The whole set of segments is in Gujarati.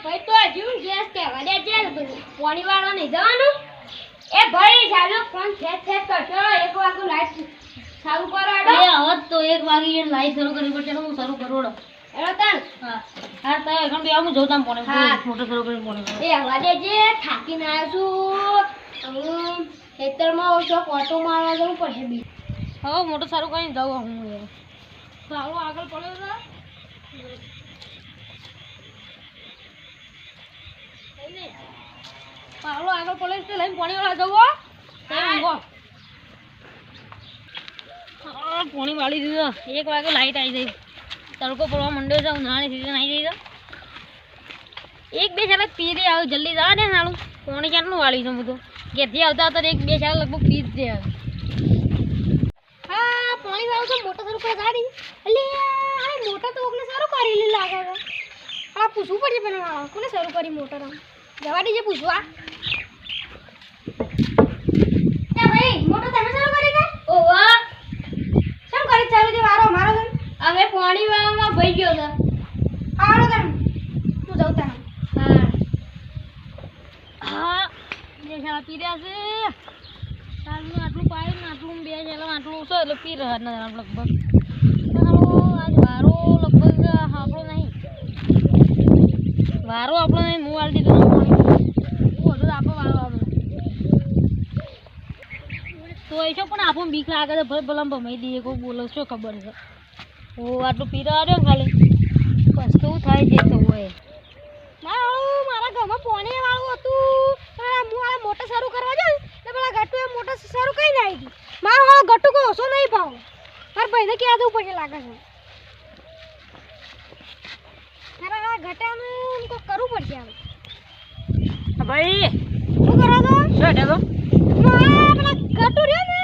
ભાઈ તો હજુ ગેસ કે વડે જે પાણી વાળવા નહીં જવાનું એ ભાઈ ચાલો ફોન સેટ કરજો એક વાગે લાઈટ ચાલુ કરાડો એ હવે તો 1 વાગે લાઈટ શરૂ કરવી પડશે હું શરૂ કરોડો એનો તન હા તો એકમ બે હું જોતા પોણે મોટો શરૂ કરી પોણે એ વડે જે થાકીને આવ્યો છું હું ખેતરમાં ઓછો કોટો મારવા જવું પડશે બી હવે મોટો શરૂ કરીને જાઉં હું ચાલો આગળ પડ્યો છે પાવલો આગળ પડે છે લઈને પાણી વાળા જવો પાણી વાળી દીધો 1 વાગે લાઈટ આવી ગઈ તડકો પડવા માંડ્યો છે ઉનાળાની સીઝન આવી ગઈ છે 1-2 ચાલક પી દે આવ જલ્દી જા ને સાલું પાણી ક્યાંનું વાળી છે બધું ઘેરથી આવતા હતા 1-2 ચાલક લગભગ પી જ દે હા પાણી વાળો તો મોટો શરૂ કરી ગાડી એટલે આ મોટો તો ઓકને શરૂ કરી લાગે છે આ પૂછવું પડશે પણ કોને શરૂ કરી મોટર જવા દેજે પૂછવા ભાઈ મોટો તમે શરૂ કરી દે ઓવા કેમ કરી ચાલુ દે વારો મારો છે અમે પાણી વાળવામાં ભઈ ગયો છે આડો તને હું જાઉં તને હા બે શાળા પી રહ્યા છે સાલનું આટલું પાયું ને આટલું 2 શાળા આટલું ઓછો એટલે પી રહ્યા ને લગભગ ચાલો આજ વારો લગભગ આપણો નહીં વારો આપણો નહીં હું વાળી દીધો પાણી હું હતો આપણો વારો આપણો તો એ છો પણ આપણને બીક લાગે છે ભલે ભલે ભમાઈ દઈએ કોઈ બોલો શું ખબર છે ઓ આટલું પી રહ્યા રહ્યો ખાલી બસ કેવું થાય છે તો હોય મારા ઘરમાં પાણી વાળું હતું પણ હું આ મોટર શરૂ કરવા જાઉં એટલે પેલા ગટ્ટુ એ મોટર શરૂ કરી નાખી હતી મારો આ ગટ્ટુ કોઈ ઓછો નહીં ભાવ મારા ભાઈને ક્યાં જવું પડશે લાગે છે મારા આ ઘટાને કોઈ કરવું પડશે હવે ભાઈ શું કરો છો શું હેડે તો પેલા ગટ્ટુ રહ્યો ને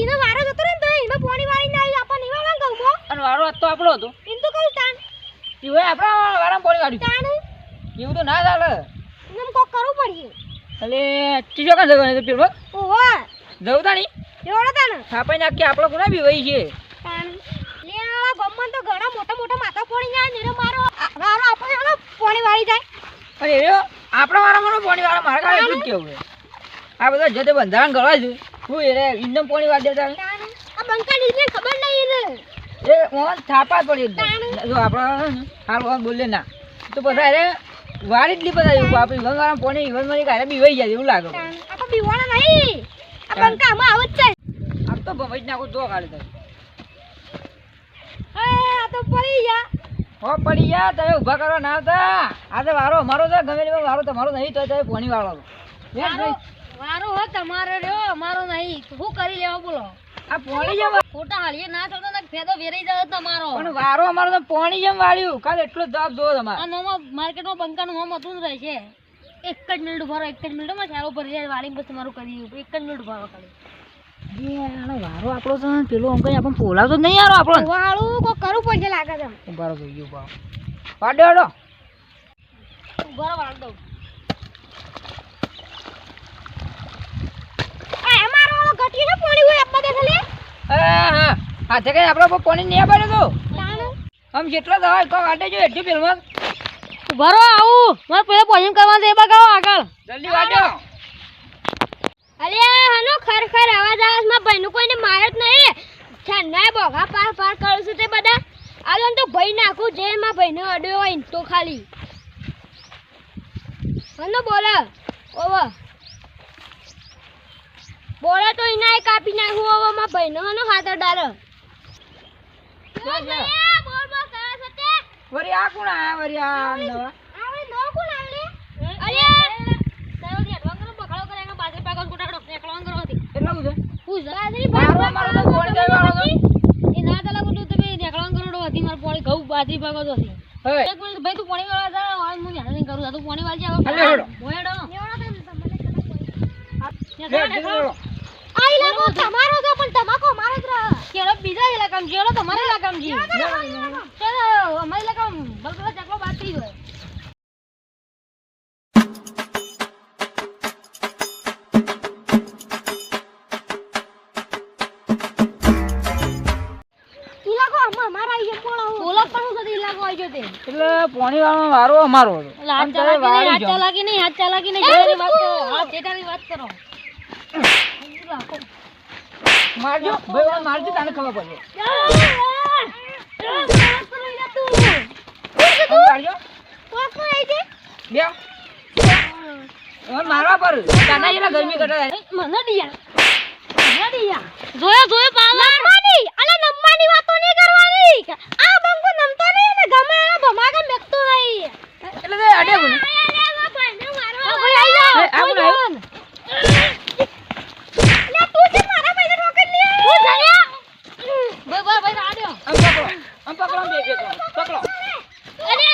એનો વારો જતો રહે ને તો એમાં પાણી વાળીને આવી આપણને નિવાળવા કહું અને વારો તો આપણો હતો એમ તો કહું તાણ એવું આપણા વારામાં પાણી વાળ્યું તાણ એવું તો ના ચાલે એમ કોક કરવું પડશે એટલે ચીજો કાં જવાનું તો પેલો ઓહો જવું તાણી એવડો તાણ થાપાઈ નાખી આપણે કોના બી વહી છે તાણ લે આ ગમન તો ઘણા મોટા મોટા માથા પડી જાય ને મારો વારો આપણે એનો પાણી વાળી જાય અરે એ આપણા વારામાં પાણી વાળા મારા કાળે એટલું જ કેવું છે આ બધા જતે બંધારણ ગળવા છે હું એ ઇન્દમ પાણી વાળી દેતા તાણ આ બંકા દીને ખબર નહીં ને એ ઓન થાપા પડી જો આપણે હાલ બોલે ના તો બધા અરે વાળી જ લી બધા એવું આપણે ઈવન પાણી ઈવન મારી કાલે બી વહી જાય એવું લાગે તાણ આ તો બીવાળા નહીં આ બંકા આમાં આવ જ છે આમ તો ભમજ નાખું જો કાઢી દે આ તો પડી જા હો પડી યા તમે ઊભા કરવા ના આવતા આ તો વારો અમારો છે ગમે તે વારો તમારો નહીં તો તમે પાણી વાળો વારો હો તમારો રહ્યો અમારો નહીં શું કરી લેવો બોલો આ પાણી જેમ ખોટા હાલીએ ના થતો ને ફેદો વેરાઈ જાય તમારો પણ વારો અમારો તો પાણી જેમ વાળ્યું કાલે એટલો જવાબ જોવો તમારે આ નોમાં માર્કેટમાં બંકાનું નામ હતું ને રહેશે એક જ મિનિટ ભરો એક જ મિનિટમાં સારો ભરી જાય વાળી પછી તમારું કરી એક જ મિનિટ ભરો ખાલી વારો આપણો છે પેલો અંક આપણને પોલાવતો નહીં યાર આપણને વાળું કોઈ કરવું પડશે લાગે છે ઉભારો થઈ ગયો ભાવ વાડો વાડો ઉભારો વાળ દઉં આ મારો વાળો ઘટી ને પાણી હોય આપવા દે ખાલી હા હાથે કઈ આપણો પાણી નહીં પડે તો તાણ આમ જેટલો દવા તો વાટે જો એટલી પેલમાં ઉભારો આવું મારે પેલા પોઈન્ટ કરવાનું એ બગાવો આગળ જલ્દી વાડો અરે હનો ખરખર અવાજ આવે માં ભાઈનું કોઈને માર્યો જ નહીં છન્નાય બોગા પાર પાર કરું છું તે બધા આલોન તો ભાઈ નાખું જે માં ભાઈને અડ્યો હોય ને તો ખાલી હનો બોલે ઓવો બોલે તો ઇના કાપી નાખું ઓવો માં ભાઈને હનો હાથ અડારે બોલ બોલ કરે છે તે વરી આ કોણ આયા વરી આ નવા આવડે નો કોણ આવડે અરે તારો દે અડવાંગનો પકડો કરે એનો બાજરી પાકો કોટાડો એકલાંગ કરો હતી એટલા બધું પૂછ બાજરી વારો અમારો તો પાણી જાય વાળો એ ના તલા બધું તમે એકલાંગ કરો હતી માર પાણી ઘઉં બાજરી પાકો તો હતી હે એક મિનિટ ભાઈ તું પાણી વાળવા જા હું ધ્યાન નહીં કરું તું પાણી વાળી આવ હાલે હેડો મોયડો હેડો આ ઇલાકો તમારો તો પણ તમાકો મારો જ રહે કેળો બીજા ઇલાકામાં જેળો તમારા ઇલાકામાં જી ચલો અમારા ઇલાકામાં બલબલા ચકલો બાદ થઈ ગયો ઇલાકો અમારા આવી બોલો બોલો પણ સુધી ઇલાકો આવી ગયો તે એટલે પોણી વાળો વારો અમારો હતો. એટલે હાથ અને તમે વાળી જાઓ. ચાલાકી નહીં હાથ ચાલાકી નહીં જેટાની વાત કરો હાથ જેટાની વાત કરો મારજો ભાઈ મારજો તને ખબર પડે મારજો બે મારવા પર તને જેટલા ગરમી કટા મને દિયા જોયો પાવર મારવાની અલે નમવાની વાતો નહીં કરવાની આ બંકો નમતો નહીં ને ગમે એના ભમાકે મેકતો નહીં એટલે તે અડે બોલ ભાઈ આઈ જાઓ આ બોલ આવ્યો લે તું જે મારા પૈસા રોકડ લે હું જયા ભાઈ આડ્યો આમ પકડો બે પકડો અલે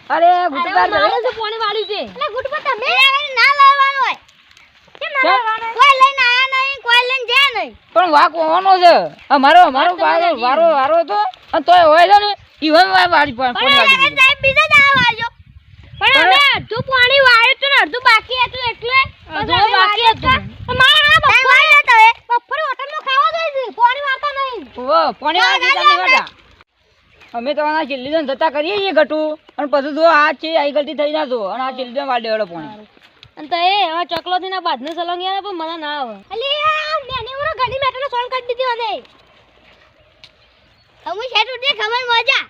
અરે ગુટબાર પાણી વાળી છે એટલે ગુટપા તમે ના લાવવાનો હોય કેમ ના લાવવાનો કોઈ લઈને આયા નહીં કોઈ લઈને જાય નહીં પણ વાક હોવાનો છે અમારો વારો હતો અને તોય હોય છે ને ઈ હોય વાળી પણ સાહેબ બીજા જ આવા આવજો પણ અમે અડધું પાણી વાળ્યું હતું ને અડધું બાકી હતું એટલે અડધું બાકી હતું. મારા બપોરે હોટલમાં ખાવા ગઈ છે પાણી વાળતા નહીં ઓ પાણી વાળી ચાલી વાટા અમે તમારા ચિલ્લી જતા કરીએ છીએ ગટું અને પછી જો આ છે આઈ ગલતી થઈ ના જો અને આ ચિલ્લી વાળ દેવડો પાણી અને તો એ હવે ચકલો થી ના બાદને સલંગ યાર પણ મને ના આવે અલી આ મેની ઉરો ઘડી મેટનો સોલ્વ કરી દીધી મને હું શેટ ઉડી ખબર મજા